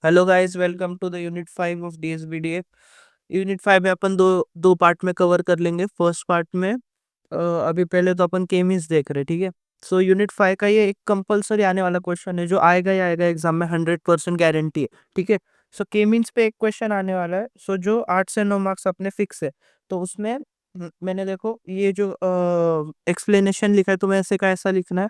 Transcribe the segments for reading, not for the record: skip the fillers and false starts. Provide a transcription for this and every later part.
Hello guys, welcome to the unit 5 of DSBDF. Unit 5 में अपन दो दो पार्ट में कवर कर लेंगे। फर्स्ट पार्ट में अभी पहले तो अपन केमिस देख रहे, ठीक है। सो यूनिट 5 का ये एक कंपलसरी आने वाला क्वेश्चन है जो आएगा ही आएगा एग्जाम में, 100% गारंटी है, ठीक है। सो केमिन्स पे एक क्वेश्चन आने वाला है। सो जो 8 से 9 मार्क्स अपने फिक्स है, तो उसमें मैंने देखो ये जो एक्सप्लेनेशन लिखा है, तुम्हें ऐसे का ऐसा लिखना है,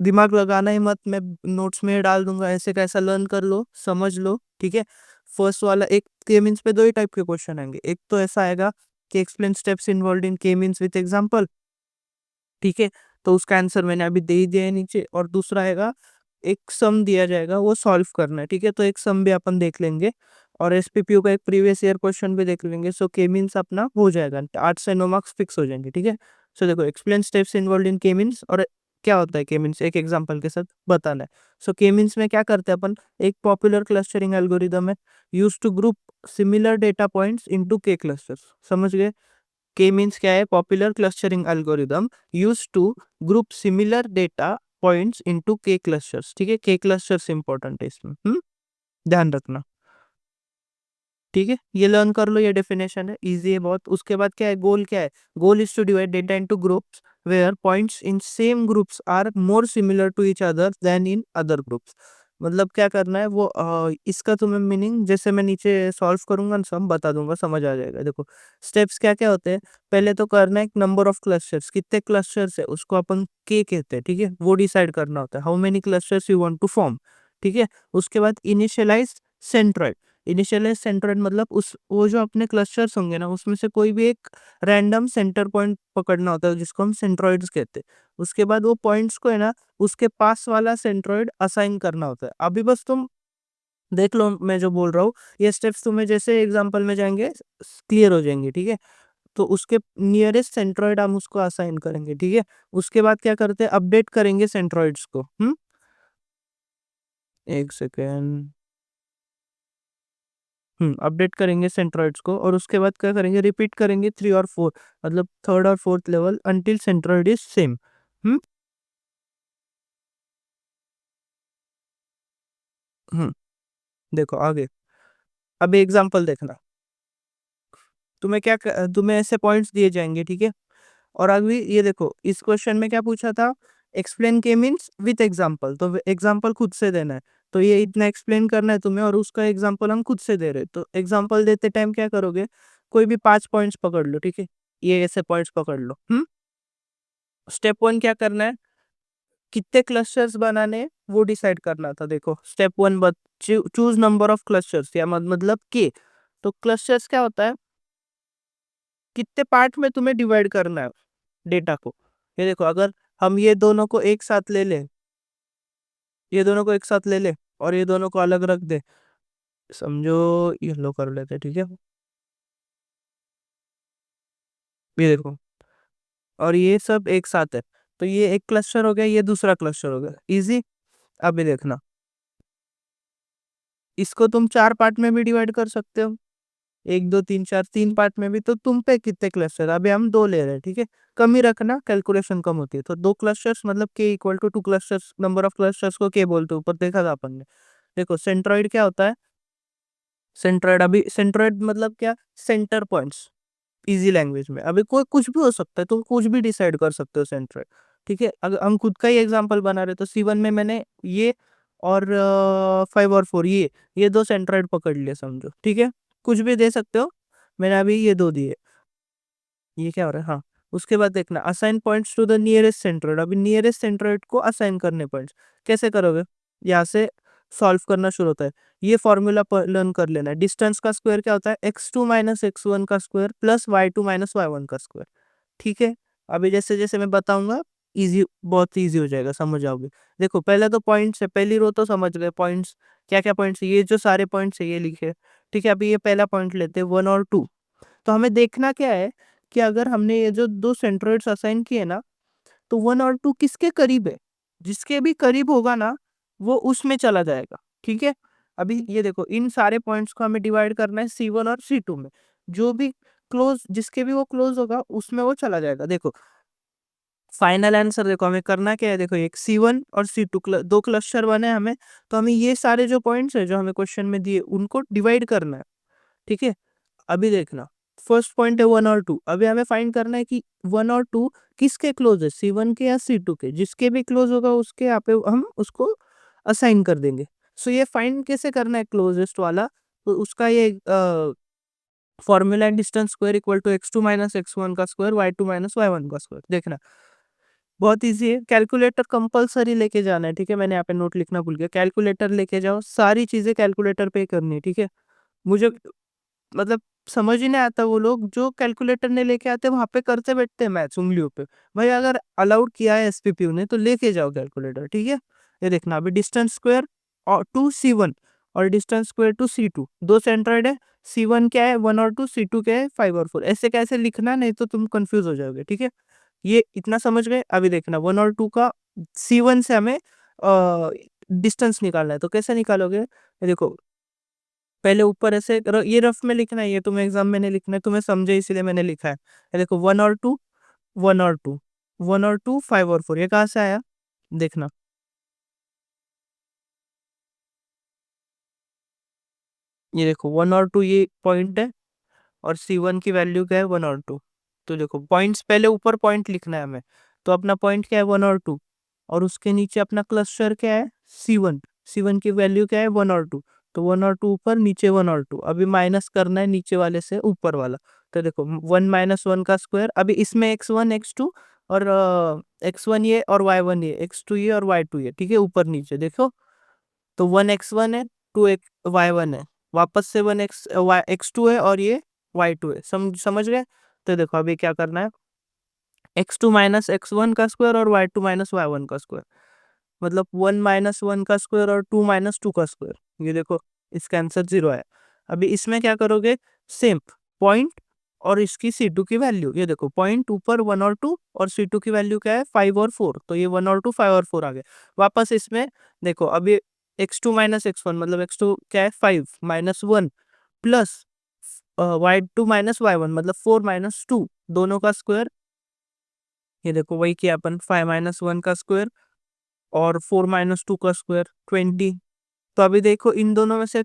दिमाग लगाना ही मत। मैं नोट्स में डाल दूंगा, ऐसे कैसा लर्न कर लो, समझ लो, ठीक है। फर्स्ट वाला एक के मीन्स पे दो ही टाइप के क्वेश्चन आएंगे। एक तो ऐसा आएगा कि एक्सप्लेन स्टेप्स इन्वॉल्व इन के मीन्स विद एग्जांपल, ठीक है। तो उसका आंसर मैंने अभी दे ही दिया है नीचे। और दूसरा आएगा, एक सम दिया जाएगा, वो सॉल्व करना है, ठीक है। तो एक सम भी अपन देख लेंगे और एसपीपीयू का एक प्रीवियस ईयर क्वेश्चन भी देख लेंगे। सो के मीन्स अपना हो जाएगा, 8 से 9 मार्क्स फिक्स हो जाएंगे, ठीक है। सो देखो, एक्सप्लेन स्टेप्स इन्वॉल्व इन के मीन्स, और क्या होता है के मीन्स एक एग्जांपल के साथ बताना है। सो के मीन्स में क्या करते हैं अपन, एक पॉपुलर क्लस्टरिंग एल्गोरिदम है, used to group similar data points into K clusters. समझ गए? के मीन्स क्या है? Popular clustering algorithm used to group similar data points into K clusters, ठीक है। के क्लस्टर्स इंपॉर्टेंट है इसमें, ध्यान रखना, ठीक है। ये लर्न कर लो, ये डेफिनेशन है, इजी है बहुत। उसके बाद क्या है, गोल क्या है? Goal is to divide data into groups where points in same groups are more similar to each other than in other groups. मतलब क्या करना है वो, इसका तुम्हें मीनिंग जैसे मैं नीचे सॉल्व करूंगा ना, सब बता दूंगा, समझ आ जाएगा। देखो, स्टेप्स क्या क्या होते हैं। पहले तो करना है एक नंबर ऑफ क्लस्टर्स, कितने क्लस्टर्स है उसको अपन के कहते हैं, ठीक है। वो डिसाइड करना होता है, how many clusters you want to form, ठीक है। उसके बाद इनिशियलाइज सेंट्रोइड। इनिशियलाइज सेंट्रोइड मतलब उस वो जो अपने क्लस्टर्स होंगे ना, उसमें से कोई भी एक रैंडम सेंटर पॉइंट पकड़ना होता है, जिसको हम सेंट्रोइड्स कहते हैं। उसके बाद वो पॉइंट्स को है ना, उसके पास वाला सेंट्रोइड असाइन करना होता है। अभी बस तुम देख लो मैं जो बोल रहा हूँ, ये स्टेप्स तुम्हें जैसे एग्जांपल में जाएंगे क्लियर हो जाएंगे, ठीक है। तो उसके नियरेस्ट सेंट्रोइड हम उसको असाइन करेंगे, ठीक है। उसके बाद क्या करते हैं, अपडेट करेंगे सेंट्रोइड्स को। एक सेकेंड। अपडेट करेंगे सेंट्रॉइड्स को, और उसके बाद क्या करेंगे, रिपीट करेंगे 3 और 4, मतलब थर्ड और fourth level, until centroid is same. हम्म हम्म देखो आगे, अब एग्जांपल देखना। तुम्हें ऐसे पॉइंट्स दिए जाएंगे, ठीक है। और अभी ये देखो, इस क्वेश्चन में क्या पूछा था, एक्सप्लेन के मीन्स विथ एग्जांपल, तो एग्जांपल खुद से देना है। तो ये इतना एक्सप्लेन करना है तुम्हें, और उसका एग्जांपल हम खुद से दे रहे हैं। तो एग्जांपल देते टाइम क्या करोगे, कोई भी 5 पॉइंट्स पकड़ लो, ठीक है। ये ऐसे पॉइंट्स पकड़ लो। स्टेप वन क्या करना है, कितने क्लस्टर्स बनाने हैं, वो डिसाइड करना था। देखो step one, choose number of clusters, या मतलब के। तो क्लस्टर्स क्या होता है, कितने पार्ट में तुम्हें डिवाइड करना है डेटा को। ये देखो, अगर हम ये दोनों को एक साथ ले ले, ये दोनों को एक साथ ले ले और ये दोनों को अलग रख दे, समझो ये लो कर लेते, ठीक है। ये देखो, और ये सब एक साथ है, तो ये एक क्लस्टर हो गया, ये दूसरा क्लस्टर हो गया, इजी। अब ये देखना, इसको तुम 4 पार्ट में भी डिवाइड कर सकते हो, 1 2 3 4, 3 पार्ट में भी। तो तुम पे कितने क्लस्टर, अभी हम 2 ले रहे हैं, ठीक है। कम ही रखना, कैलकुलेशन कम होती है। तो 2 क्लस्टर्स मतलब K equal to 2 clusters, number of clusters को के बोलते हैं, ऊपर देखा था अपन ने। देखो सेंट्रॉइड क्या होता है, सेंट्रॉइड, अभी सेंट्रॉइड मतलब क्या, सेंटर पॉइंट्स, इजी लैंग्वेज में। अभी कोई कुछ भी हो सकता है, तुम कुछ भी डिसाइड कर सकते हो सेंट्रॉइड, ठीक है। अगर हम खुद का ही एग्जांपल बना रहे, तो C1 में मैंने ये और 5 और 4, ये दो सेंट्रॉइड पकड़ लिए, समझो, ठीक है। कुछ भी दे सकते हो, मैंने अभी ये दो दिए। ये क्या हो रहा है, हाँ। उसके बाद देखना, assign points to the nearest centroid. अभी नियरेस्ट सेंट्रोइड को असाइन करने पॉइंट्स कैसे करोगे, यहाँ से सॉल्व करना शुरू होता है। ये फॉर्मूला लर्न कर लेना है, डिस्टेंस का स्क्वायर क्या होता है, x2 - x1 का स्क्वायर प्लस y2 - y1 का स्क्वायर, ठीक है। अभी जैसे जैसे मैं बताऊंगा, इजी, बहुत इजी हो जाएगा, समझ जाओगे। देखो पहले तो पॉइंट्स है, पहली रो तो समझ गए पॉइंट्स, क्या क्या पॉइंट्स है, ये जो सारे पॉइंट्स है ये लिखे, ठीक है। अभी ये पहला पॉइंट लेते हैं 1 और 2। तो हमें देखना क्या है, कि अगर हमने ये जो दो सेंट्रोइड्स असाइन किए ना, तो 1 और 2 किसके करीब है, जिसके भी करीब होगा ना, वो उसमें चला जाएगा, ठीक है। अभी ये देखो, इन सारे पॉइंट्स को हमें डिवाइड करना है C1 और C2 में, जो भी क्लोज, जिसके भी वो क्लोज होगा उसमें वो चला जाएगा। देखो फाइनल आंसर देखो हमें करना क्या है, देखो एक C1 और C2 दो क्लस्टर बने हमें, तो हमें ये सारे जो पॉइंट्स है जो हमें क्वेश्चन में दिए उनको डिवाइड करना है। ठीक है, अभी देखना फर्स्ट पॉइंट है 1 और 2। अभी हमें फाइंड करना है कि 1 और 2 किसके क्लोज है, C1 के या C2 के। जिसके भी क्लोज होगा उसके यहाँ पे हम उसको असाइन कर देंगे। सो ये फाइंड कैसे करना है क्लोजेस्ट वाला, तो उसका ये फॉर्मूला है distance square equal to x2 minus x1 का स्क्वायर y2 माइनस y1 का स्क्वायर। देखना बहुत इजी है, कैलकुलेटर कंपलसरी लेके जाना है। ठीक है, मैंने यहाँ पे नोट लिखना भूल गया, कैलकुलेटर लेके जाओ, सारी चीजें कैलकुलेटर पे ही करनी है। ठीक है, मुझे मतलब समझ ही नहीं आता वो लोग जो कैलकुलेटर नहीं लेके आते वहां पे करते बैठते हैं मैथ्स उंगलियों पे। भाई अगर अलाउड किया है एसपीपीयू ने तो लेके जाओ कैलकुलेटर। ठीक है, ये देखना अभी डिस्टेंस स्क्वायर और टू C1 और डिस्टेंस स्क्वायर टू C2 दो सेंट्रॉइड है। C1 क्या है 1 और 2, C2 क्या है 5 और 4। ऐसे कैसे लिखना, नहीं तो तुम कंफ्यूज हो जाओगे। ठीक है, ये इतना समझ गए। अभी देखना 1 और 2 का C1 से हमें डिस्टेंस निकालना है, तो कैसे निकालोगे, ये देखो पहले ऊपर ऐसे ये रफ में लिखना है, ये तुम्हें एग्जाम में नहीं लिखना है, तुम्हें समझे इसलिए मैंने लिखा है। ये देखो 1 और 2, 1 और 2, 1 और 2, 5 और 4, ये कहाँ से आया देखना। ये देखो 1 और 2 ये पॉइंट है, और C1 की वैल्यू क्या है 1 और 2। तो देखो पॉइंट्स पहले ऊपर पॉइंट लिखना है हमें, तो अपना पॉइंट क्या है 1 और 2, और उसके नीचे अपना क्लस्टर क्या है C1। C1 की वैल्यू क्या है 1 और 2, तो 1 और 2 ऊपर, नीचे 1 और 2। अभी माइनस करना है नीचे वाले से ऊपर वाला, तो देखो 1 - 1 का स्क्वायर। अभी इसमें x1 x2 और x1 ये और y1 ये, x2 ये और y2 ये। ठीक है, ऊपर नीचे देखो, तो 1 x1 है, 2 y1 है, वापस से 1 x2 है, और ये y2 है। समझ गए। तो देखो अभी क्या करना है, x2 माइनस x1 का स्क्वायर और y2 माइनस y1 का स्क्वायर, मतलब 1 - 1 का स्क्वायर और 2 - 2 का स्क्वायर। ये देखो इसका आंसर 0 है। अभी इसमें क्या करोगे, सेम पॉइंट और इसकी C2 की वैल्यू। ये देखो पॉइंट ऊपर 1 और 2 और C2 की वैल्यू क्या है 5 और 4, तो ये 1 और 2 5 और 4 आ गए। वापस इसमें देखो अभी x2 माइनस x1, मतलब x2 क्या है 5 - 1 प्लस y2 माइनस y1 मतलब 4 - 2, दोनों का स्क्वायर। ये देखो वही किया अपन, 5 - 1 का स्क्वायर और 4 - 2 का स्क्वायर 20। तो अभी देखो इन दोनों में से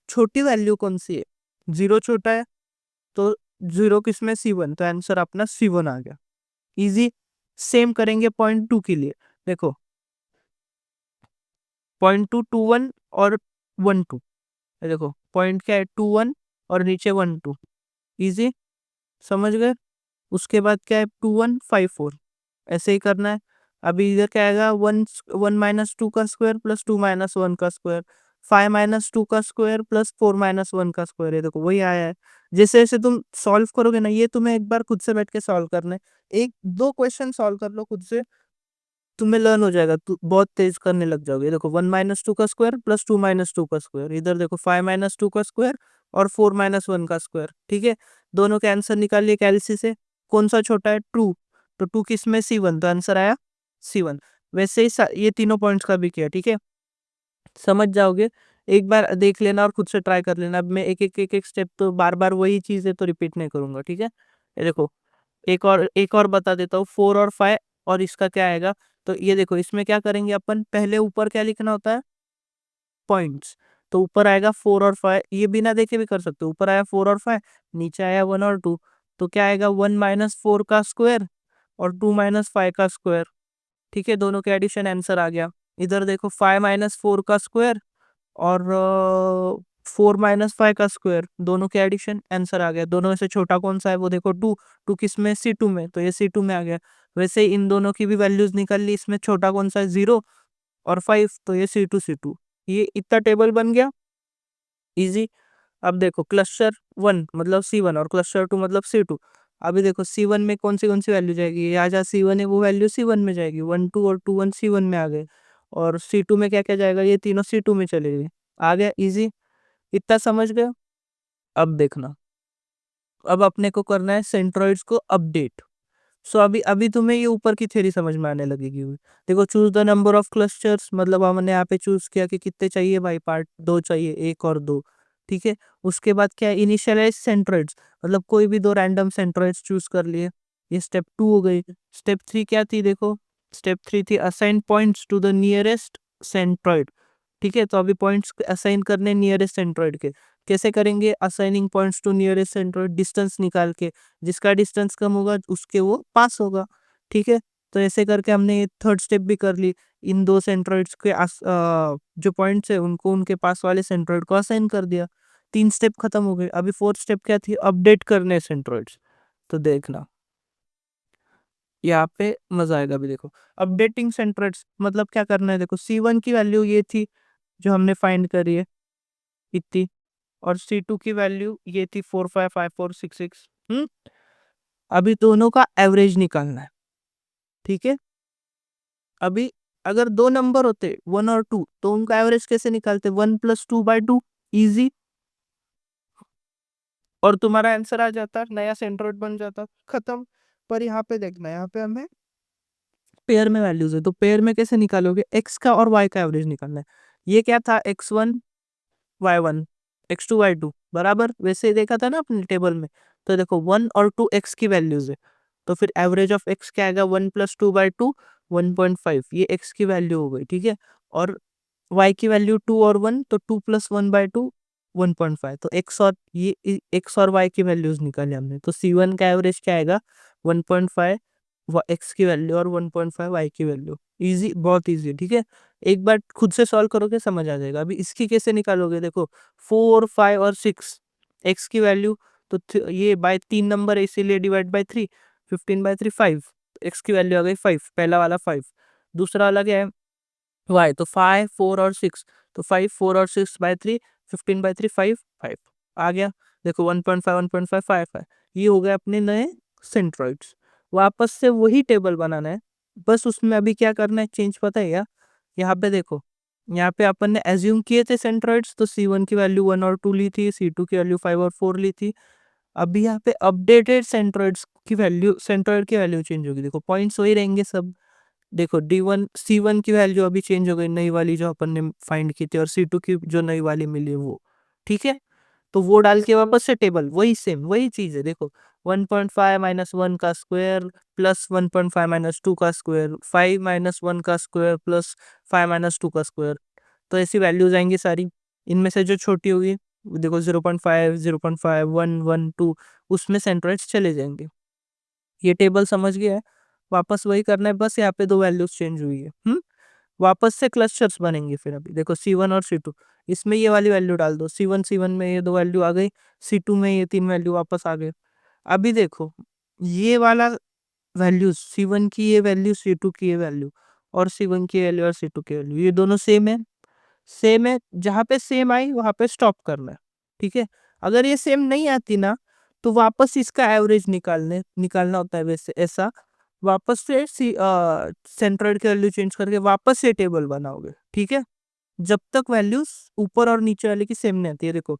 छोटी वैल्यू कौन सी है, 0 छोटा है, तो 0 किसमें C1, तो आंसर अपना C1 आ गया। इजी। सेम करेंगे पॉइंट 2 के लिए, देखो पॉइंट 2 2 1 और 1 2। देखो पॉइंट क्या है 2 1 और नीचे 1 2। इजी, समझ गए। उसके बाद क्या है 2 1 5 4, ऐसे ही करना है। अभी इधर क्या आएगा 1 - 2 का स्क्वायर प्लस 2 - 1 का स्क्वायर, 5 - 2 का स्क्वायर प्लस 4 - 1 का स्क्वायर। ये देखो वही आया है। जैसे जैसे तुम सॉल्व करोगे ना, ये तुम्हें एक बार खुद से बैठ के सॉल्व करना है, एक दो क्वेश्चन सॉल्व कर लो खुद से, तुम्हें लर्न हो जाएगा, तू बहुत तेज करने लग जाओगे। देखो 1 - 2 का स्क्वायर प्लस 2 - 2 का स्क्वायर, इधर देखो 5 - 2 का स्क्वायर और 4 - 1 का स्क्वायर। ठीक है, दोनों के आंसर निकाल लिए कैलसी से, कौन सा छोटा है 2, तो 2 किस में C1, तो आंसर आया C1। वैसे ही ये तीनों पॉइंट्स का भी किया। ठीक है, समझ जाओगे, एक बार देख लेना और खुद से ट्राई कर लेना। अब मैं एक एक स्टेप, तो बार बार वही चीज है तो रिपीट नहीं करूंगा। ठीक है, ये देखो एक और बता देता हूँ, 4 और 5, और इसका क्या आएगा। तो ये देखो इसमें क्या करेंगे अपन, पहले ऊपर क्या लिखना होता है पॉइंट्स, तो ऊपर आएगा 4 और 5, ये बिना देखे भी कर सकते हो। ऊपर आया 4 और 5, नीचे आया 1 और 2, तो क्या आएगा 1 - 4 का स्क्वायर और 2 - 5 का स्क्वायर। ठीक है, दोनों के एडिशन आंसर आ गया। इधर देखो 5 - 4 का स्क्वायर और 4 - 5 का स्क्वायर, दोनों के एडिशन आंसर आ गया। दोनों में से छोटा कौन सा है, वो देखो 2, 2 किस में C2 में, तो ये C2 में आ गया। वैसे ही इन दोनों की भी वैल्यूज निकाल ली, इसमें छोटा कौन सा है 0 और 5, तो ये C2 ये इतना टेबल बन गया। इजी। अब देखो क्लस्टर 1 मतलब C1 और क्लस्टर 2 मतलब C2। अभी देखो C1 में कौन सी वैल्यू जाएगी, यहाँ जहाँ C1 है वो वैल्यू C1 में जाएगी, 1 2 और 2 1 C1 में आ गए। और C2 में क्या क्या जाएगा, ये तीनों C2 में चले गए। आ गया इजी, इतना समझ गए। अब देखना, अब अपने को करना है सेंट्रॉइड्स को अपडेट। सो अभी अभी तुम्हें ये ऊपर की थ्योरी समझ में आने लगेगी। देखो choose the number of clusters, मतलब हमने यहाँ पे चूज किया कि कितने चाहिए भाई, पार्ट 2 चाहिए, 1 और 2। ठीक है, उसके बाद क्या है इनिशियलाइज सेंट्रॉइड्स, मतलब कोई भी दो रैंडम सेंट्रॉइड्स चूज कर लिए। ये स्टेप 2 हो गई। स्टेप 3 क्या थी देखो, स्टेप 3 थी assign points to the nearest centroid. ठीक है, तो अभी पॉइंट्स असाइन करने नियरेस्ट सेंट्रॉइड के। कैसे करेंगे assigning points to nearest centroid, distance निकाल के, जिसका डिस्टेंस कम होगा उसके वो पास होगा। ठीक है, तो ऐसे करके हमने ये थर्ड स्टेप भी कर ली। इन दो सेंट्रॉइड्स के जो पॉइंट्स है उनको उनके पास वाले सेंट्रॉइड को असाइन कर दिया। 3 स्टेप खत्म हो गए। अभी फोर्थ स्टेप क्या थी, अपडेट करने सेंट्रॉइड्स। तो देखना यहाँ पे मजा आएगा। अभी देखो अपडेटिंग सेंट्रॉइड्स मतलब क्या करना है, देखो C1 की वैल्यू ये थी जो हमने फाइंड करी है इतनी, और C2 की वैल्यू ये थी 455466। अभी दोनों का एवरेज निकालना है। ठीक है, अभी अगर दो नंबर होते 1 और 2 तो उनका एवरेज कैसे निकालते, 1+2/2, इजी, और तुम्हारा आंसर आ जाता, नया सेंट्रोइड बन जाता, खत्म। पर यहाँ पे देखना, यहाँ पे हमें पेयर में वैल्यूज है, तो पेयर में कैसे निकालोगे, एक्स का और वाई का एवरेज निकालना है। ये क्या था, x1 y1 x2 y2 बराबर, वैसे ही देखा था ना अपने टेबल में। तो देखो 1 और 2 एक्स की वैल्यूज है, तो फिर एवरेज ऑफ एक्स क्या आएगा, 1+2/2 1.5, ये एक्स की वैल्यू हो गई। ठीक है, और y की वैल्यू 2 और 1, तो 2+1/2 1.5, तो x और ये x और y की वैल्यूज निकाली हमने। तो C1 का एवरेज क्या आएगा, 1.5 x की वैल्यू और 1.5 y की वैल्यू। इजी, बहुत इजी। ठीक है, एक बार खुद से सॉल्व करोगे समझ आ जाएगा। अभी इसकी कैसे निकालोगे, देखो 4 5 और 6 x की वैल्यू, तो ये बाय 3 नंबर है इसीलिए डिवाइड बाय 3, 15/3 5, x की वैल्यू आ गई 5, पहला वाला 5। दूसरा वाला क्या है, y, तो 5 4 और 6, तो 5 4 और 6/3, 15/3 5 5 आ गया। देखो 1.5 1.5 5 5, ये हो गए अपने नए सेंट्रॉइड्स। वापस से वही टेबल बनाना है, बस उसमें अभी क्या करना है, चेंज पता है क्या, यहाँ पे देखो, यहाँ पे अपन ने एज्यूम किए थे सेंट्रॉइड्स, तो C1 की वैल्यू 1 और 2 ली थी, C2 की वैल्यू 5 और 4 ली थी। अभी यहाँ पे अपडेटेड सेंट्रॉइड्स की वैल्यू, सेंट्रॉइड की वैल्यू चेंज होगी। देखो पॉइंट्स वही रहेंगे सब। देखो D1 C1 की वैल्यू अभी चेंज हो गई, नई वाली जो अपन ने फाइंड की थी, और C2 की जो नई वाली मिली है वो। ठीक है, तो वो डाल के वापस से टेबल वही सेम वही चीज है। देखो 1.5 -1 का स्क्वायर प्लस 1.5 -2 का स्क्वायर, 5 -1 का स्क्वायर प्लस 5 -2 का स्क्वायर, तो ऐसी वैल्यूज आएंगी सारी। इनमें से जो छोटी होगी, देखो 0.5 0.5 1 1 2, उसमें सेंट्रोइड्स चले जाएंगे। ये टेबल समझ गया है, वापस वही करना है, बस यहाँ पे दो वैल्यूज चेंज हुई है। वापस से क्लस्टर्स बनेंगे। फिर अभी देखो C1 और C2, इसमें ये वाली वैल्यू डाल दो, C1 में ये दो वैल्यू आ गई, C2 में ये 3 वैल्यू वापस आ गए। अभी देखो ये वाला वैल्यूज, C1 की ये वैल्यू, C2 की ये वैल्यू, और C1 की वैल्यू और C2 की वैल्यू, ये दोनों सेम है। सेम है, जहाँ पे सेम आई वहां पे स्टॉप करना है। ठीक है, अगर ये सेम नहीं आती ना, तो वापस इसका एवरेज निकालना होता है, वैसे ऐसा वापस से सेंट्रोइड की वैल्यू चेंज करके वापस से टेबल बनाओगे। ठीक है, जब तक वैल्यूज ऊपर और नीचे वाले की सेम नहीं आती है। देखो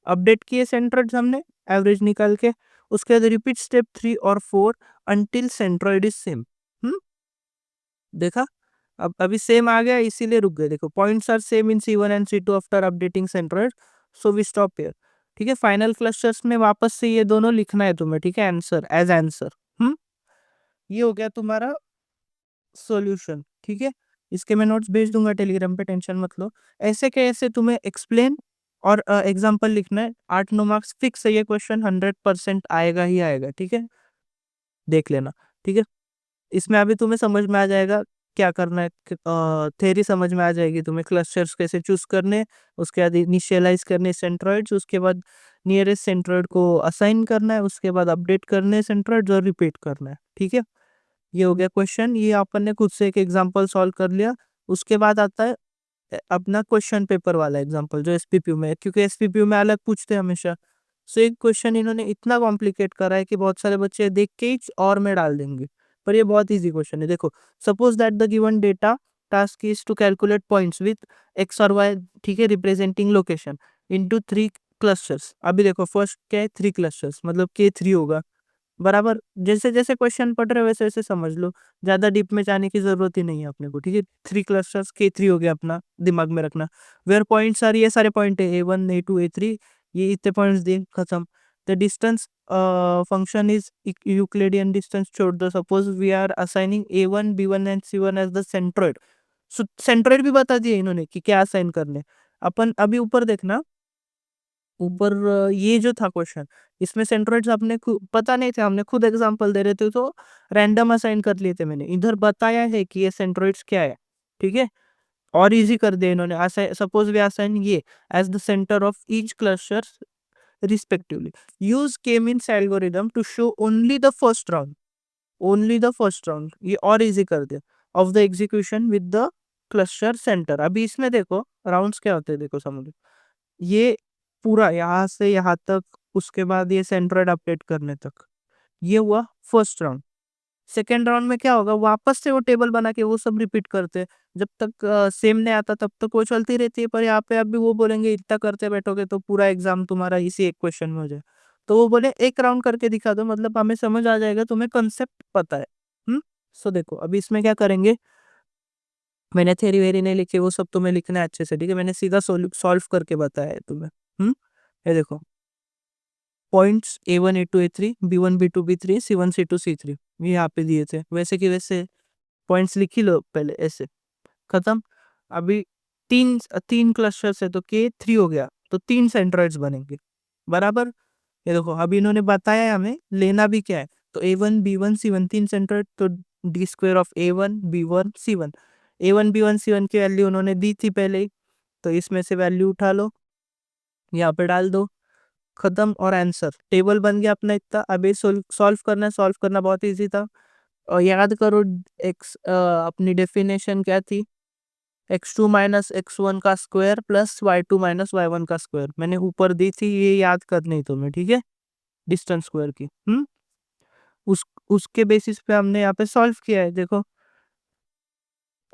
अपडेट किए सेंट्रोइड हमने, एवरेज निकाल के, उसके बाद रिपीट स्टेप 3 और 4 अंटिल सेंट्रोइड इज सेम। देखा, अब अभी सेम आ गया इसीलिए रुक गए। देखो points are same in C1 and C2 after updating centroid, so we stop here. ठीक है, फाइनल क्लस्टर्स में वापस से ये दोनों लिखना है तुम्हें। ठीक है, आंसर एज आंसर। ये हो गया तुम्हारा सॉल्यूशन। ठीक है, इसके मैं नोट्स भेज दूंगा टेलीग्राम पे, टेंशन मत लो। ऐसे कैसे तुम्हें एक्सप्लेन और एग्जाम्पल लिखना है, 8 9 मार्क्स फिक्स है, ये क्वेश्चन 100% आएगा ही आएगा। ठीक है, देख लेना। ठीक है, इसमें अभी तुम्हें समझ में आ जाएगा क्या करना है, थेरी समझ में आ जाएगी तुम्हें, क्लस्टर्स कैसे चूज करने, उसके बाद इनिशियलाइज करने सेंट्रॉइड्स, उसके बाद नियरेस्ट सेंट्रॉइड को असाइन करना है, उसके बाद अपडेट करने सेंट्रॉइड्स और रिपीट करना है। ठीक है, ये हो गया क्वेश्चन, ये अपन ने खुद से एक एग्जांपल सॉल्व कर लिया। उसके बाद आता है अपना क्वेश्चन पेपर वाला एग्जांपल जो एसपीपीयू में है, क्योंकि एसपीपीयू में अलग पूछते हैं हमेशा। सो एक क्वेश्चन इन्होंने इतना कॉम्प्लिकेट करा है कि बहुत सारे बच्चे देख के ही और में डाल देंगे, पर ये बहुत इजी क्वेश्चन है। देखो suppose that the given data task is to calculate points with x और वाई, ठीक है, रिप्रेजेंटिंग लोकेशन इनटू 3 क्लस्टर्स। अभी देखो फर्स्ट क्या है, 3 क्लस्टर्स मतलब K3 होगा, बराबर। जैसे जैसे क्वेश्चन पढ़ रहे हो वैसे वैसे समझ लो, ज्यादा डीप में जाने की जरूरत ही नहीं है अपने को। ठीक है, 3 क्लस्टर्स K3 हो गया, अपना दिमाग में रखना। वेयर पॉइंट्स आर, ये सारे पॉइंट है A1 A2 A3, ये इतने पॉइंट्स दिए, खत्म। the distance function is Euclidean distance छोड़ दो, suppose we are assigning a1 b1 and c1 as the centroid. So centroid भी बता दिया इन्होंने कि क्या असाइन करने. अपन अभी ऊपर देखना, ऊपर ये जो था क्वेश्चन, इसमें सेंट्रोइड्स आपने पता नहीं था, हमने खुद एग्जांपल दे रहे थे तो रैंडम असाइन कर लिए थे. मैंने इधर बताया है कि ये सेंट्रोइड्स क्या है. ठीक है, और इजी कर दिया इन्होंने. सपोज वी असाइन ये as the centre of each cluster respectively. Use K means algorithm to show only the first round, only the first round. ये और इजी कर दिया of the execution with the cluster centre. अभी इसमें देखो rounds क्या होते हैं, देखो समझो. ये पूरा यहाँ से यहाँ तक, उसके बाद ये सेंट्रोइड अपडेट करने तक, ये हुआ फर्स्ट राउंड. सेकेंड राउंड में क्या होगा, वापस से वो टेबल बना के वो सब रिपीट करते हैं. जब तक सेम नहीं आता तब तक वो चलती रहती है. पर यहाँ पे अभी वो बोलेंगे इतना करते बैठोगे तो पूरा एग्जाम तुम्हारा इसी एक क्वेश्चन में हो जाए. तो वो बोले एक राउंड करके दिखा दो, मतलब हमें समझ आ जाएगा, तुम्हें कंसेप्ट पता है. सो देखो अभी इसमें क्या करेंगे, मैंने थेरी वेरी नहीं लिखी, वो सब तुम्हें लिखना है अच्छे से. ठीक है, मैंने सीधा सॉल्व करके बताया है तुम्हें. ये देखो points a1 a2 a3 b1 b2 b3 c1 c2 c3 ये यहाँ पे दिए थे. वैसे कि वैसे पॉइंट्स लिख ही लो पहले, ऐसे खत्म. अभी तीन तीन क्लस्टर्स है तो के 3 हो गया, तो 3 सेंट्रॉइड्स बनेंगे बराबर. ये देखो अभी इन्होंने बताया है हमें लेना भी क्या है. तो a1 b1 c1 3 सेंट्रॉइड, तो D square of a1 b1 c1. a1 b1 c1 की वैल्यू उन्होंने दी थी पहले ही, तो इसमें से वैल्यू उठा लो, यहाँ पे डाल दो, खत्म. और आंसर टेबल बन गया अपना इतना. अभी सॉल्व करना है, सॉल्व करना बहुत इजी था. और याद करो एक्स अपनी डेफिनेशन क्या थी, x2 माइनस x1 का square plus y2 minus y1 का स्क्वायर. मैंने ऊपर दी थी, ये याद करनी है तुम्हें. ठीक है, डिस्टेंस स्क्वायर की. उसके बेसिस पे हमने यहाँ पे सॉल्व किया है. देखो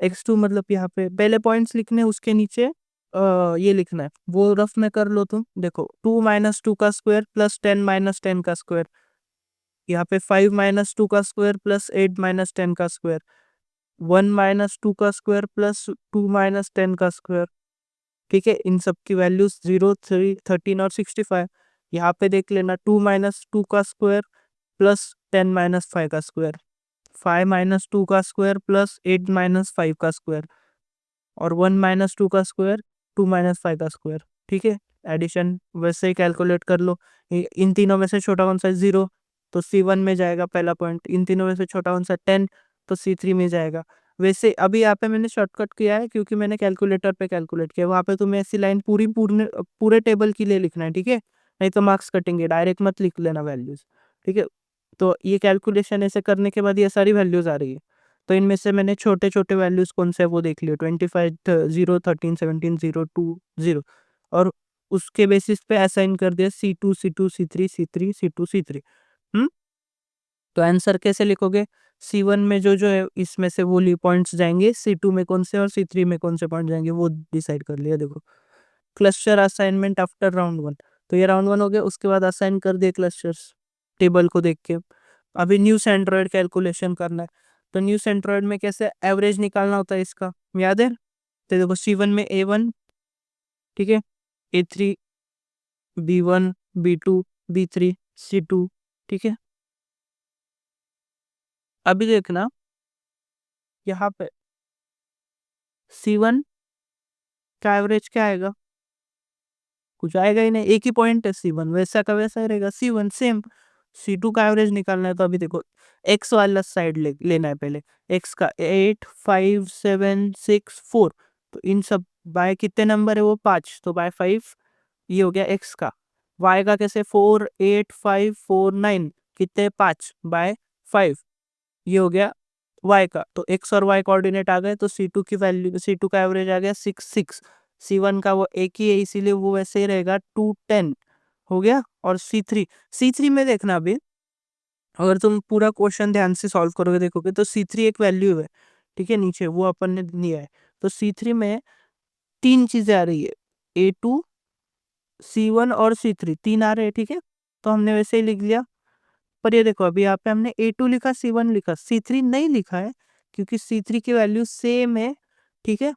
x2 मतलब यहाँ पे पहले पॉइंट्स लिखने, उसके नीचे ये लिखना है, वो रफ में कर लो तुम. देखो 2 माइनस 2 का स्क्वायर प्लस 10 माइनस 10 का स्क्वायर. यहाँ पे 5 माइनस 2 का स्क्वायर प्लस 8 माइनस 10 का स्क्वायर. 1 माइनस 2 का स्क्वायर प्लस 2 माइनस 10 का स्क्वायर. ठीक है, इन सब की वैल्यूज 0 3 13 और 65. यहाँ पे देख लेना 2 माइनस 2 का स्क्वायर प्लस 10 माइनस 5 का स्क्वायर. 5 माइनस 2 का स्क्वायर प्लस 8 माइनस 5 का स्क्वायर. और 1 माइनस 2 का स्क्वायर 2 माइनस 5 का स्क्वायर. ठीक है, एडिशन वैसे ही कैलकुलेट कर लो. इन तीनों में से छोटा कौन सा है, 0, तो C1 में जाएगा पहला पॉइंट. इन तीनों में से छोटा कौन सा 10, तो C3 में जाएगा. वैसे अभी यहाँ पे मैंने शॉर्टकट किया है क्योंकि मैंने कैलकुलेटर पे कैलकुलेट किया. वहाँ पे तुम्हें ऐसी लाइन पूरे टेबल के लिए लिखना है. ठीक है, नहीं तो मार्क्स कटेंगे, डायरेक्ट मत लिख लेना वैल्यूज. ठीक है, तो ये कैलकुलेशन ऐसे करने के बाद ये सारी वैल्यूज आ रही है. तो इनमें से मैंने छोटे छोटे वैल्यूज कौन से है वो देख लियो, 25 0 13 17 0 2 0. और उसके बेसिस पे असाइन कर दिया C2 C2 C3 C3 C2 C3. तो आंसर कैसे लिखोगे, C1 में जो है इसमें से वो पॉइंट्स जाएंगे, C2 में कौन से और C3 में कौन से पॉइंट जाएंगे वो डिसाइड कर लिया. देखो क्लस्टर असाइनमेंट आफ्टर राउंड 1, तो ये राउंड 1 हो गया. उसके बाद असाइन कर दिए क्लस्टर्स टेबल को देख के. अभी न्यू सेंट्रोइड कैलकुलेशन करना है. तो न्यू सेंट्रोइड में कैसे एवरेज निकालना होता है इसका, याद है. तो देखो C1 में A1, ठीक है, A3 B1 B2 B3 C2. ठीक है, अभी देखना यहाँ पे C1 का एवरेज क्या आएगा, कुछ आएगा ही नहीं, एक ही पॉइंट है C1, वैसा का वैसा ही रहेगा C1 सेम. C2 का एवरेज निकालना है तो अभी देखो x वाला साइड लेना है पहले. x का 8 5 7 6 4, तो इन सब बाय कितने नंबर है वो 5, तो बाय 5 ये हो गया x का. y का कैसे 4 8 5 4 9 कितने 5 बाय 5, ये हो गया y का. तो x और y कोऑर्डिनेट आ गए, तो C2 की वैल्यू, C2 का एवरेज आ गया 6 6. C1 का वो एक ही है इसीलिए वो वैसे ही रहेगा 2 10 हो गया. और C3 में देखना अभी, अगर तुम पूरा क्वेश्चन ध्यान से सॉल्व करोगे देखोगे तो C3 एक वैल्यू है. ठीक है, नीचे वो अपन ने लिया है. तो C3 में तीन चीजें आ रही है, A2 C1 और C3 तीन आ रहे हैं. ठीक है, तो हमने वैसे ही लिख लिया. पर ये देखो अभी यहाँ पे हमने A2 लिखा C1 लिखा, C3 नहीं लिखा है क्योंकि C3 की वैल्यू सेम है. ठीक है,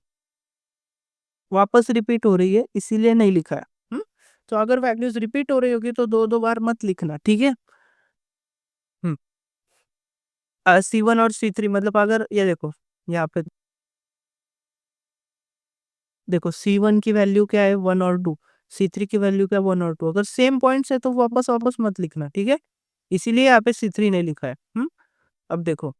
वापस रिपीट हो रही है इसीलिए नहीं लिखा है. तो अगर वैल्यूज रिपीट हो रही होगी तो दो दो बार मत लिखना, ठीक है। हम्म C1 और C3 मतलब अगर ये देखो, यहाँ पे देखो C1 की वैल्यू क्या है 1 और 2, C3 की वैल्यू क्या है 1 और 2, अगर सेम पॉइंट्स है तो वापस वापस मत लिखना, ठीक है। इसीलिए यहाँ पे C3 नहीं लिखा है। अब देखो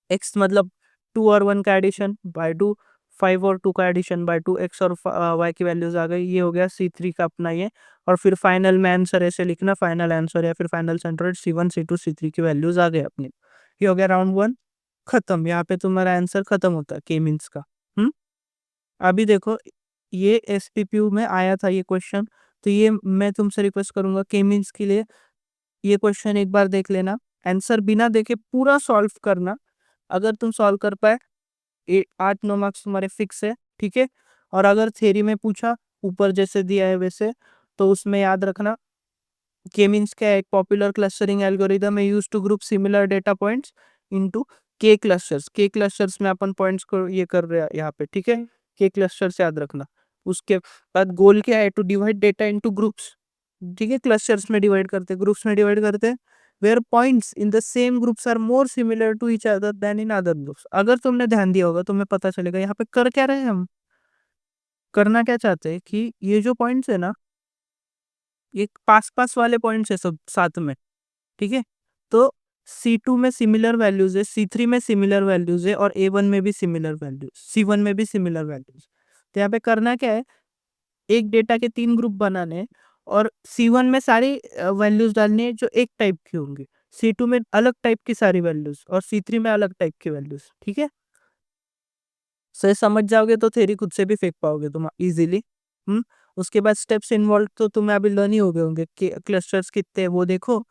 x मतलब 2 और 1 का एडिशन बाय 2, 5 और 2 का एडिशन बाय 2, x और y की वैल्यूज आ गई, ये हो गया C3 का अपना ये। और फिर फाइनल में आंसर ऐसे लिखना, फाइनल आंसर या फिर final centroid C1 C2 C3 की वैल्यूज आ गए अपनी। ये हो गया राउंड 1 खत्म, यहाँ पे तुम्हारा आंसर खत्म होता है के मीन्स का। हम्म अभी देखो, ये SPPU में आया था ये क्वेश्चन, तो ये मैं तुमसे रिक्वेस्ट करूंगा के मीन्स के लिए ये क्वेश्चन एक बार देख लेना, आंसर बिना देखे पूरा सॉल्व करना। अगर तुम सॉल्व कर पाए 8-9 मार्क्स तुम्हारे फिक्स है, ठीक है। और अगर थ्योरी में पूछा ऊपर जैसे दिया है वैसे, तो उसमें याद रखना के मीन्स क्या है, एक पॉपुलर क्लस्टरिंग एल्गोरिदम है used to group similar data points into K clusters. K clusters में अपन पॉइंट्स को ये कर रहे हैं यहाँ पे, ठीक है। के क्लस्टर्स याद रखना। उसके बाद गोल क्या है, to divide data into groups, ठीक है। क्लस्टर्स में डिवाइड करते, ग्रुप्स में डिवाइड करते, where points in the same groups are more similar to each other than in other groups. अगर तुमने ध्यान दिया होगा तुम्हें पता चलेगा यहाँ पे कर क्या रहे हैं हम, करना क्या चाहते हैं कि ये जो पॉइंट्स है ना, ये पास पास वाले पॉइंट्स है सब साथ में, ठीक है। तो C2 में सिमिलर वैल्यूज है, C3 में सिमिलर वैल्यूज है, और A1 में भी सिमिलर वैल्यूज, C1 में भी सिमिलर वैल्यूज। तो यहाँ पे करना क्या है, एक डेटा के 3 ग्रुप बनाने हैं, और C1 में सारी वैल्यूज डालनी है जो एक टाइप की होंगी, C2 में अलग टाइप की सारी वैल्यूज, और C3 में अलग टाइप की वैल्यूज, ठीक है। सही समझ जाओगे तो थ्योरी खुद से भी फेंक पाओगे तुम इजीली। उसके बाद स्टेप्स इन्वॉल्व तो तुम्हें अभी लर्न ही हो गए होंगे कि क्लस्टर्स कितने हैं वो देखो,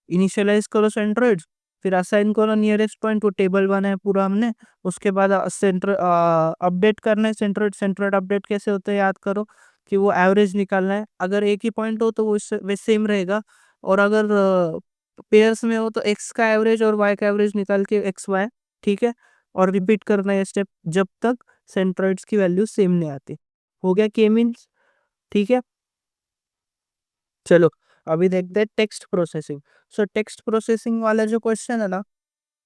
इनिशियलाइज करो सेंट्रोइड्स, फिर असाइन करो नियरेस्ट पॉइंट, वो टेबल बना है पूरा हमने। उसके बाद सेंटर अपडेट करना है सेंट्रोइड, सेंट्रोइड अपडेट कैसे होते हैं याद करो, कि वो एवरेज निकालना है, अगर एक ही पॉइंट हो तो वो वे सेम रहेगा, और अगर पेयर्स में हो तो एक्स का एवरेज और वाई का एवरेज निकाल के एक्स वाई, ठीक है। और रिपीट करना है स्टेप जब तक सेंट्रोइड्स की वैल्यू सेम नहीं आती। हो गया के मीन्स, ठीक है। चलो अभी देखते हैं टेक्स्ट प्रोसेसिंग। सो टेक्स्ट प्रोसेसिंग वाला जो क्वेश्चन है ना,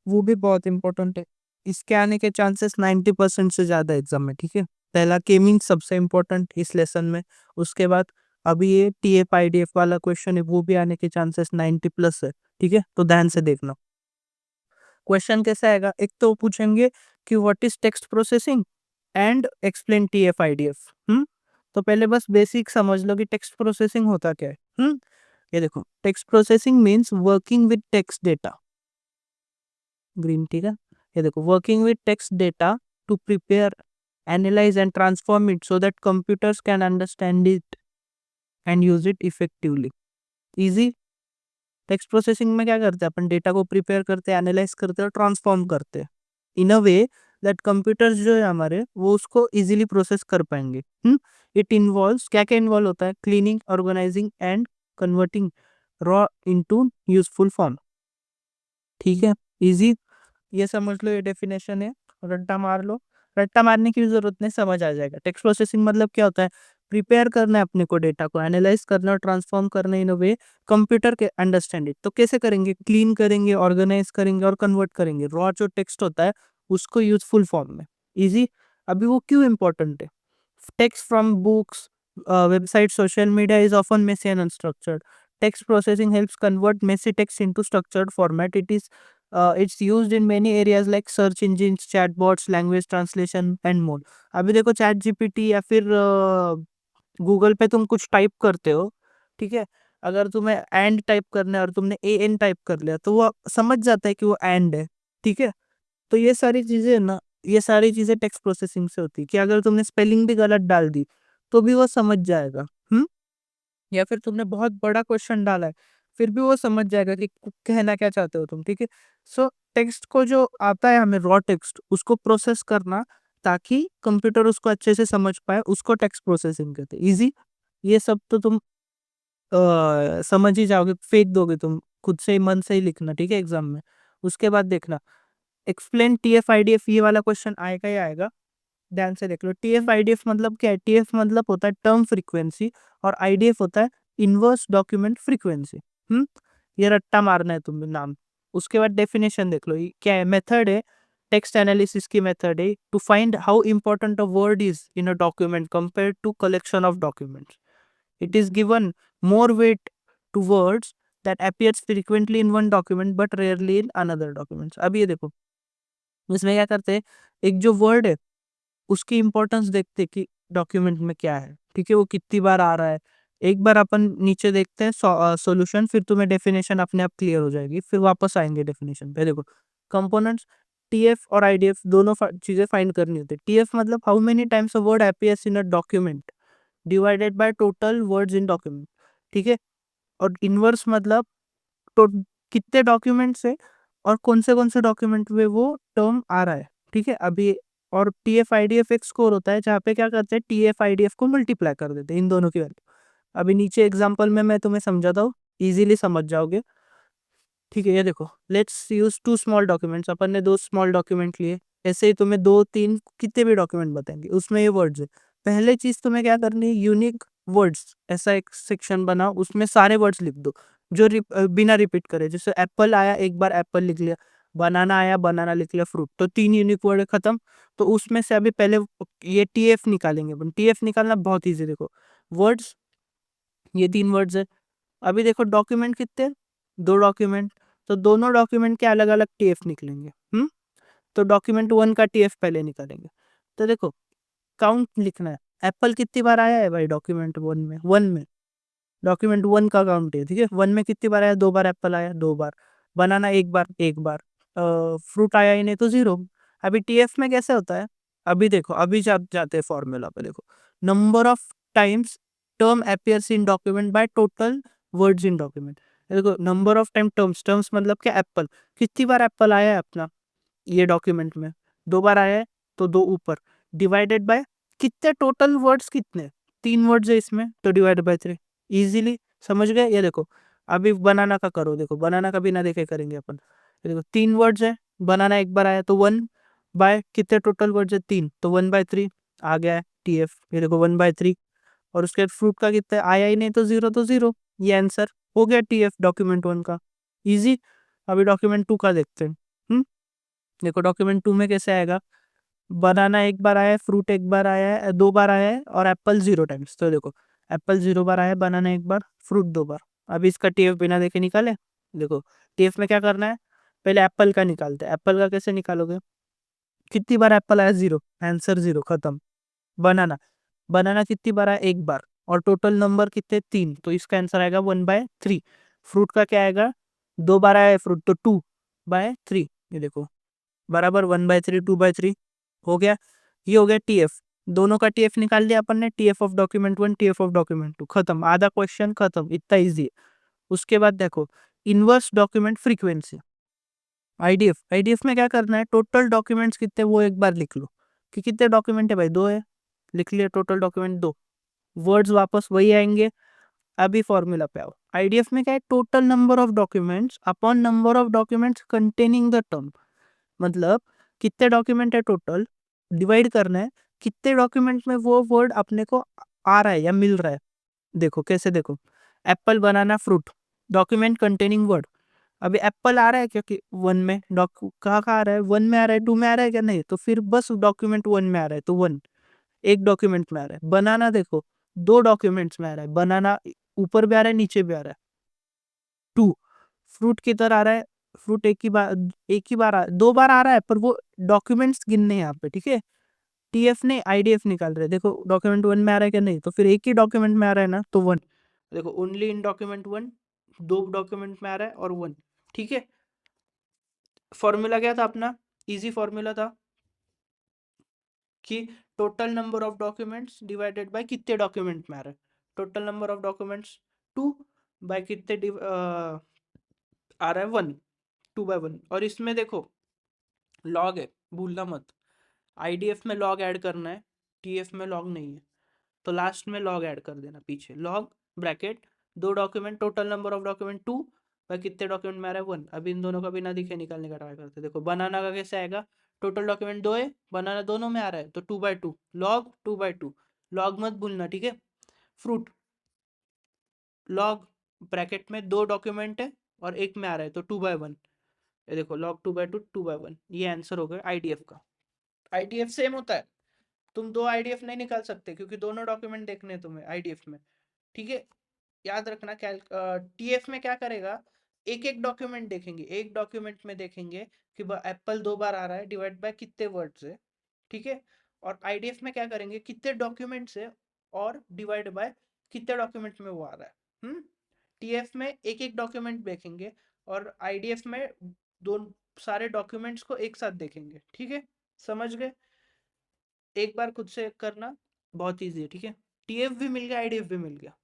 वो भी बहुत इंपॉर्टेंट है, इसके आने के चांसेस 90% से ज्यादा एग्जाम में, ठीक है। पहला के मीन्स सबसे इंपॉर्टेंट इस लेसन में, उसके बाद अभी ये TF-IDF वाला क्वेश्चन है वो भी आने के चांसेस 90+ है, ठीक है। तो ध्यान से देखना क्वेश्चन कैसा आएगा, एक तो पूछेंगे कि what is text processing and explain TF-IDF। तो पहले बस बेसिक समझ लो कि टेक्स्ट प्रोसेसिंग होता क्या है। ये देखो, text processing means working with text data, green, ठीक है। ये देखो, working with text data to prepare, analyse and transform it so that computers can understand it and use it effectively. Easy. Text processing में क्या करते हैं अपन, data को prepare करते हैं, एनालाइज करते हैं और ट्रांसफॉर्म करते हैं इन अ वे दैट कंप्यूटर्स जो है हमारे वो उसको इजीली प्रोसेस कर पाएंगे। इट इन्वॉल्व्स, क्या क्या इन्वॉल्व होता है, cleaning, organising and converting raw into useful form, ठीक है। इजी, ये समझ लो, ये डेफिनेशन है, रट्टा मार लो। रट्टा मारने की भी जरूरत नहीं, समझ आ जाएगा। टेक्स्ट प्रोसेसिंग मतलब क्या होता है, प्रिपेयर करना है अपने को, डेटा को एनालाइज करना और ट्रांसफॉर्म करना इन अ वे कंप्यूटर के अंडरस्टैंड इट। तो कैसे करेंगे, क्लीन करेंगे, ऑर्गेनाइज करेंगे और कन्वर्ट करेंगे रॉ जो टेक्स्ट होता है उसको यूजफुल फॉर्म में। इजी। अभी वो क्यों इंपॉर्टेंट है, text from books, websites, social media is often messy and unstructured. Text processing helps convert messy text into structured format. It's used in many areas like search engines, chatbots, language translation and more. अभी देखो chat GPT या फिर Google पे तुम कुछ type करते हो, ठीक है। अगर तुम्हें एंड टाइप करना है और तुमने AN टाइप कर लिया तो वो समझ जाता है कि वो एंड है, ठीक है। तो ये सारी चीजें है ना, ये सारी चीजें टेक्स्ट प्रोसेसिंग से होती है, कि अगर तुमने स्पेलिंग भी गलत डाल दी तो भी वो समझ जाएगा। या फिर तुमने बहुत बड़ा क्वेश्चन डाला है फिर भी वो समझ जाएगा कि कहना क्या चाहते हो तुम, ठीक है। सो टेक्स्ट को जो आता है हमें रॉ टेक्स्ट उसको प्रोसेस करना ताकि कंप्यूटर उसको अच्छे से समझ पाए, उसको टेक्स्ट प्रोसेसिंग कहते हैं। इजी। ये सब तो तुम समझ ही जाओगे, फेंक दोगे तुम खुद से ही, मन से ही लिखना, ठीक है, एग्जाम में। उसके बाद देखना, एक्सप्लेन TF-IDF, ये वाला क्वेश्चन आएगा ही आएगा। ध्यान से देख लो, टीएफ आईडीएफ मतलब क्या है? टीएफ मतलब होता है टर्म फ्रीक्वेंसी और आईडीएफ होता है इनवर्स डॉक्यूमेंट फ्रीक्वेंसी। ये रट्टा मारना है तुम्हें नाम। उसके बाद डेफिनेशन देख लो, ये क्या है? मेथड है, टेक्स्ट एनालिसिस की मेथड है to find how important a word is in a document compare to collection of documents. It is given more weight to words that appears frequently in one document but rarely in another documents। अब ये देखो, इसमें क्या करते हैं, एक जो word है उसकी इंपॉर्टेंस देखते हैं कि डॉक्यूमेंट में क्या है, ठीक है, वो कितनी बार आ रहा है। एक बार अपन नीचे देखते हैं सॉल्यूशन, फिर तुम्हें डेफिनेशन अपने आप क्लियर हो जाएगी, फिर वापस आएंगे डेफिनेशन पे। देखो, कंपोनेंट्स टीएफ और आईडीएफ दोनों चीजें फाइंड करनी होती है। टीएफ मतलब how many times a word appears in a document divided by total words in document, ठीक है। और इनवर्स मतलब तो कितने डॉक्यूमेंट्स है और कौन से डॉक्यूमेंट में वो टर्म आ रहा है, ठीक है। अभी और टीएफ आईडीएफ एक स्कोर होता है जहाँ पे क्या करते हैं, टीएफ आईडीएफ को मल्टीप्लाई कर देते हैं इन दोनों की वैल्यू। अभी नीचे एग्जांपल में मैं तुम्हें समझाता हूँ, इजीली समझ जाओगे, ठीक है। ये देखो, let's use two small documents, अपन ने दो स्मॉल डॉक्यूमेंट लिए। ऐसे ही तुम्हें दो तीन कितने भी डॉक्यूमेंट बताएंगे, उसमें ये वर्ड्स है। पहले चीज तुम्हें क्या करनी है, यूनिक वर्ड्स ऐसा एक सेक्शन बनाओ, उसमें सारे वर्ड्स लिख दो जो बिना रिपीट करे। जैसे एप्पल आया, एक बार एप्पल लिख लिया। बनाना आया, बनाना लिख लिया। फ्रूट, तो तीन यूनिक वर्ड खत्म। तो उसमें से अभी पहले ये टीएफ निकालेंगे अपन। टीएफ निकालना बहुत ईजी, देखो वर्ड्स, ये तीन वर्ड्स है। अभी देखो डॉक्यूमेंट कितने हैं? दो डॉक्यूमेंट, तो दोनों डॉक्यूमेंट के अलग अलग टीएफ निकलेंगे। तो डॉक्यूमेंट वन का टीएफ पहले निकालेंगे। तो देखो, काउंट लिखना है, एप्पल कितनी बार आया है भाई डॉक्यूमेंट वन में डॉक्यूमेंट वन का काउंट है, ठीक है। वन में कितनी बार आया? दो बार एप्पल आया, दो बार। बनाना एक बार। फ्रूट आया ही नहीं, तो जीरो। अभी टीएफ में कैसे होता है? अभी देखो, अभी जब जाते हैं फॉर्मूला पे, देखो number of times term appears in document by total words in document. देखो, number of time terms, terms मतलब क्या? एप्पल, कितनी बार एप्पल आया है अपना ये डॉक्यूमेंट में? दो बार आया है, तो दो ऊपर, डिवाइडेड बाय कितने टोटल वर्ड्स, कितने? तीन वर्ड्स है इसमें, तो डिवाइड बाय थ्री। इजीली समझ गए? ये देखो, अभी बनाना का करो, देखो बनाना का बिना देखे करेंगे अपन। ये देखो, तीन वर्ड्स है, बनाना एक बार आया, तो वन बाय कितने टोटल वर्ड्स है? तीन, तो वन बाय थ्री आ गया है टीएफ। ये देखो, वन बाय थ्री। और उसके बाद फ्रूट का कितना आया ही नहीं, तो जीरो, तो जीरो। ये आंसर हो गया टीएफ डॉक्यूमेंट वन का। इजी। अभी डॉक्यूमेंट टू का देखते हैं। देखो डॉक्यूमेंट टू में कैसे आएगा, बनाना एक बार आया है, फ्रूट एक बार आया है, दो बार आया है, और एप्पल जीरो टाइम्स। तो देखो, एप्पल जीरो बार आया है, बनाना एक बार, फ्रूट दो बार। अभी इसका टीएफ बिना देखे निकाले। देखो, टीएफ में क्या करना है, पहले एप्पल का निकालते हैं। एप्पल का कैसे निकालोगे? कितनी बार एप्पल आया? जीरो, आंसर जीरो, खत्म। बनाना, बनाना कितनी बार आया? एक बार, और टोटल नंबर कितने? तीन, तो इसका आंसर आएगा वन बाय थ्री। फ्रूट का क्या आएगा? दो बार आया है फ्रूट, तो टू बाय थ्री। ये देखो, बराबर one by three, two by three हो गया। ये हो गया टीएफ। दोनों का टीएफ निकाल दिया अपन ने, TF of document one, TF of document two, खत्म। आधा क्वेश्चन खत्म, इतना इजी है। उसके बाद देखो, inverse document frequency, IDF. IDF में क्या करना है, टोटल डॉक्यूमेंट्स कितने वो एक बार लिख लो, कि कितने डॉक्यूमेंट है भाई? दो है, लिख लिया टोटल डॉक्यूमेंट दो। वर्ड्स वापस वही आएंगे। अभी फॉर्मूला पे आओ। आईडीएफ में क्या है, total number of documents upon number of documents containing the term. मतलब कितने डॉक्यूमेंट है टोटल, डिवाइड करना है कितने डॉक्यूमेंट में वो वर्ड अपने को आ रहा है या मिल रहा है। देखो कैसे, देखो एप्पल, बनाना, फ्रूट, डॉक्यूमेंट कंटेनिंग वर्ड। अभी एप्पल आ रहा है क्योंकि वन में, कहाँ कहाँ आ रहा है? वन में आ रहा है, टू में आ रहा है क्या? नहीं, तो फिर बस डॉक्यूमेंट वन में आ रहा है, तो वन एक डॉक्यूमेंट में आ रहा है। बनाना देखो, दो डॉक्यूमेंट्स में आ रहा है, बनाना ऊपर भी आ रहा है, नीचे भी आ रहा है, टू। फ्रूट किधर आ रहा है? फ्रूट एक ही बार दो बार आ रहा है, पर वो डॉक्यूमेंट्स गिनने हैं यहाँ पे, ठीक है। टीएफ ने आईडीएफ निकाल रहे हैं। देखो डॉक्यूमेंट वन में आ रहा है क्या? नहीं, तो फिर एक ही डॉक्यूमेंट में आ रहा है ना, तो वन। देखो, ओनली इन डॉक्यूमेंट वन, दो डॉक्यूमेंट में आ रहा है और वन, ठीक है। फॉर्मूला क्या था अपना? इजी फॉर्मूला था कि total number of documents divided by कितने डॉक्यूमेंट में आ रहा है। Total number of documents two by कितने आ रहा है? One, two by one. और इसमें देखो लॉग है, भूलना मत। आईडीएफ में लॉग ऐड करना है, टीएफ में लॉग नहीं है, तो लास्ट में लॉग ऐड कर देना पीछे। लॉग ब्रैकेट दो document, total number of document two by कितने डॉक्यूमेंट में आ रहा है? वन। अभी इन दोनों का बिना दिखे निकालने का ट्राई करते हैं। देखो बनाना का कैसे आएगा, टोटल डॉक्यूमेंट 2 है, बनाना दोनों में आ रहा है तो 2/2, लॉग 2/2, लॉग मत भूलना, ठीक है। फ्रूट लॉग ब्रैकेट में 2 डॉक्यूमेंट है और एक में आ रहा है तो 2/1, ये देखो लॉग 2/2 2/1, ये आंसर हो गया आईडीएफ का। आईडीएफ सेम होता है, तुम दो आईडीएफ नहीं निकाल सकते क्योंकि दोनों डॉक्यूमेंट देखने हैं तुम्हें आईडीएफ में, ठीक है। याद रखना, टीएफ में क्या करेगा, एक एक डॉक्यूमेंट देखेंगे, एक डॉक्यूमेंट में देखेंगे कि एप्पल 2 बार आ रहा है, डिवाइड बाय कितने वर्ड्स है, ठीक है। और आईडीएफ में क्या करेंगे, कितने डॉक्यूमेंट्स है और डिवाइड बाय कितने डॉक्यूमेंट में वो आ रहा है। टीएफ में एक एक डॉक्यूमेंट देखेंगे और आईडीएफ में दो सारे डॉक्यूमेंट्स को एक साथ देखेंगे, ठीक है। समझ गए, एक बार खुद से करना, बहुत ईजी है, ठीक है। टीएफ भी मिल गया, आईडीएफ भी मिल गया।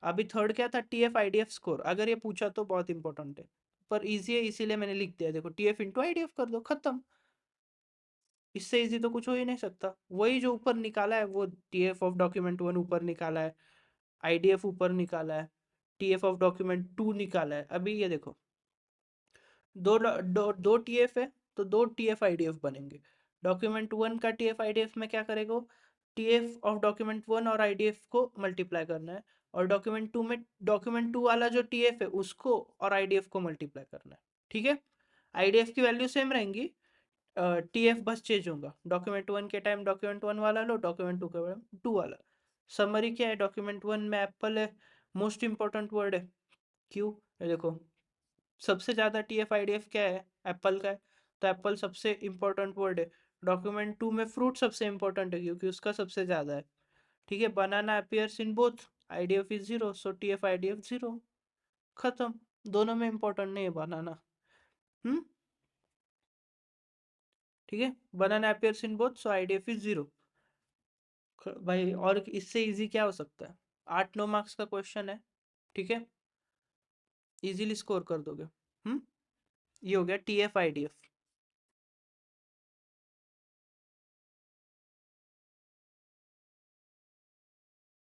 अभी थर्ड क्या था, टीएफ आईडीएफ स्कोर, अगर ये पूछा तो बहुत इंपॉर्टेंट है, पर इजी है इसीलिए मैंने लिख दिया, देखो टीएफ इंटू आईडीएफ कर दो, खत्म। इससे इजी तो कुछ हो ही नहीं सकता, वही जो ऊपर निकाला है वो टीएफ ऑफ डॉक्यूमेंट 1 ऊपर निकाला है, आईडीएफ ऊपर निकाला है, टीएफ ऑफ डॉक्यूमेंट 2 निकाला है। अभी ये देखो दो टीएफ है तो दो टीएफ आईडीएफ बनेंगे। डॉक्यूमेंट 1 का टीएफ आईडीएफ में क्या करेगा, टीएफ ऑफ डॉक्यूमेंट 1 और आईडीएफ को मल्टीप्लाई करना है, और डॉक्यूमेंट 2 में डॉक्यूमेंट 2 वाला जो टीएफ है उसको और आईडीएफ को मल्टीप्लाई करना है, ठीक है। आईडीएफ की वैल्यू सेम रहेंगी, टीएफ बस चेंज होगा, डॉक्यूमेंट 1 के टाइम डॉक्यूमेंट 1 वाला लो, डॉक्यूमेंट 2 के टाइम 2 वाला। समरी क्या है, डॉक्यूमेंट 1 में एप्पल है, मोस्ट इंपॉर्टेंट वर्ड है, क्यों, ये देखो सबसे ज़्यादा टीएफ आईडीएफ क्या है, एप्पल का है, तो एप्पल सबसे इंपॉर्टेंट वर्ड है। डॉक्यूमेंट 2 में फ्रूट सबसे इंपॉर्टेंट है क्योंकि उसका सबसे ज़्यादा है, ठीक है। Banana appears in both, IDF is 0, so TF IDF 0, खत्म। दोनों में इंपॉर्टेंट नहीं है बनाना, हम्म, ठीक है। Banana appears in both, so IDF is 0। भाई और इससे इजी क्या हो सकता है, 8-9 मार्क्स का क्वेश्चन है, ठीक है, इजीली स्कोर कर दोगे। ये हो गया टीएफ आईडीएफ।